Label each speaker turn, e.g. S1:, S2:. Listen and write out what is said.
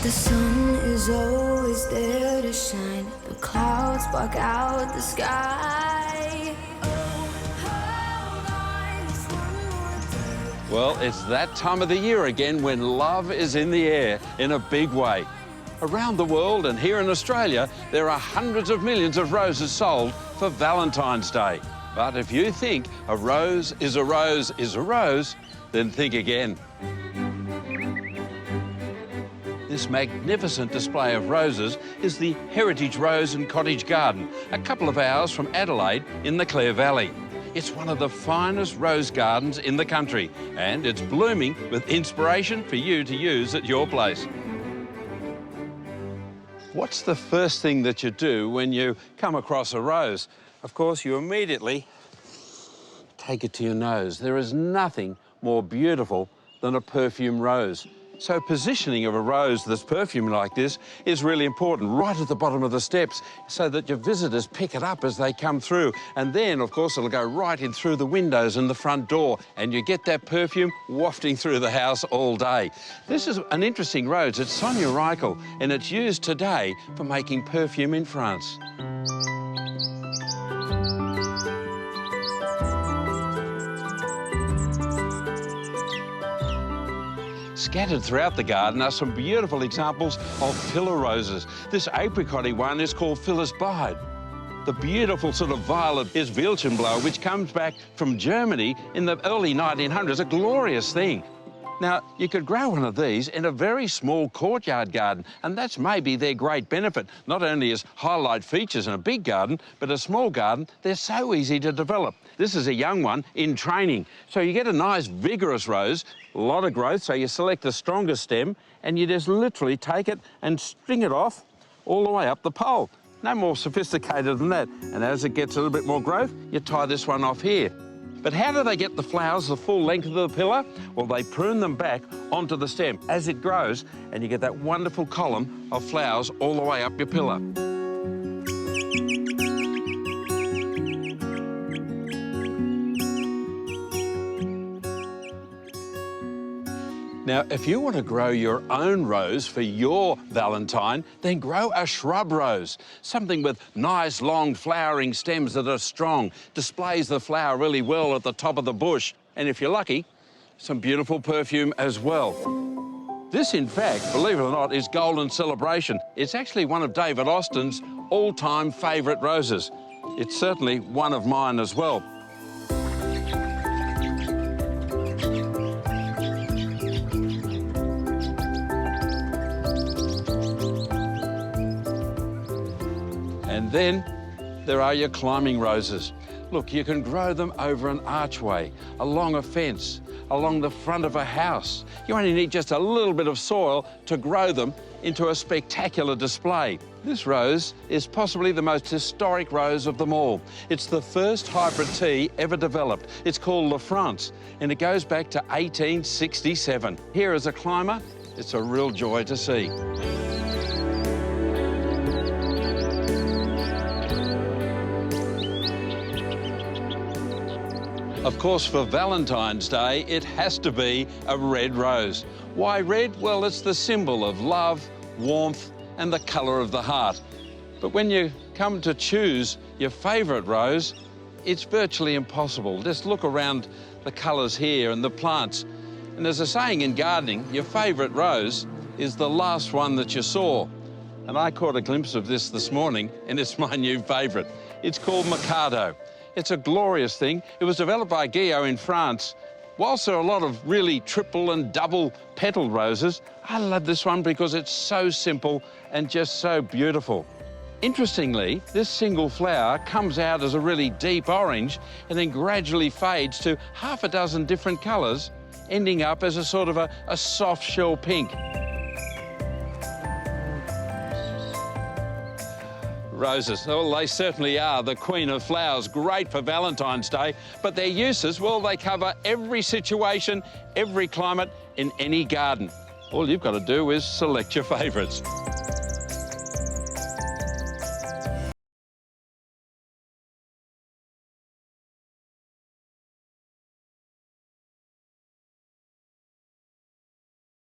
S1: The sun is always there to shine. The clouds block out the sky.
S2: Well, it's that time of the year again when love is in the air in a big way. Around the world and here in Australia, there are hundreds of millions of roses sold for Valentine's Day. But if you think a rose is a rose is a rose, then think again. This magnificent display of roses is the Heritage Rose and Cottage Garden, a couple of hours from Adelaide in the Clare Valley. It's one of the finest rose gardens in the country, and it's blooming with inspiration for you to use at your place. What's the first thing that you do when you come across a rose? Of course, you immediately take it to your nose. There is nothing more beautiful than a perfume rose. So positioning of a rose that's perfumed like this is really important, right at the bottom of the steps, so that your visitors pick it up as they come through. And then, of course, it'll go right in through the windows and the front door, and you get that perfume wafting through the house all day. This is an interesting rose. It's Sonia Rykiel, and it's used today for making perfume in France. Scattered throughout the garden are some beautiful examples of pillar roses. This apricot-y one is called Phyllis Bide. The beautiful sort of violet is Veilchenblau, which comes back from Germany in the early 1900s, a glorious thing. Now, you could grow one of these in a very small courtyard garden, and that's maybe their great benefit. Not only as highlight features in a big garden, but a small garden, they're so easy to develop. This is a young one in training. So you get a nice, vigorous rose, a lot of growth, so you select the strongest stem, and you just literally take it and string it off all the way up the pole. No more sophisticated than that. And as it gets a little bit more growth, you tie this one off here. But how do they get the flowers the full length of the pillar? Well, they prune them back onto the stem as it grows, and you get that wonderful column of flowers all the way up your pillar. Now, if you want to grow your own rose for your Valentine, then grow a shrub rose, something with nice, long, flowering stems that are strong, displays the flower really well at the top of the bush, and if you're lucky, some beautiful perfume as well. This, in fact, believe it or not, is Golden Celebration. It's actually one of David Austin's all-time favourite roses. It's certainly one of mine as well. And then there are your climbing roses. Look, you can grow them over an archway, along a fence, along the front of a house. You only need just a little bit of soil to grow them into a spectacular display. This rose is possibly the most historic rose of them all. It's the first hybrid tea ever developed. It's called La France, and it goes back to 1867. Here as a climber, it's a real joy to see. Of course, for Valentine's Day, it has to be a red rose. Why red? Well, it's the symbol of love, warmth, and the colour of the heart. But when you come to choose your favourite rose, it's virtually impossible. Just look around the colours here and the plants. And there's a saying in gardening, your favourite rose is the last one that you saw. And I caught a glimpse of this morning, and it's my new favourite. It's called Mikado. It's a glorious thing. It was developed by Guillaume in France. Whilst there are a lot of really triple and double petaled roses, I love this one because it's so simple and just so beautiful. Interestingly, this single flower comes out as a really deep orange and then gradually fades to half a dozen different colours, ending up as a sort of a soft shell pink. Roses, well, they certainly are the queen of flowers, great for Valentine's Day, but their uses, well, they cover every situation, every climate, in any garden. All you've got to do is select your favourites.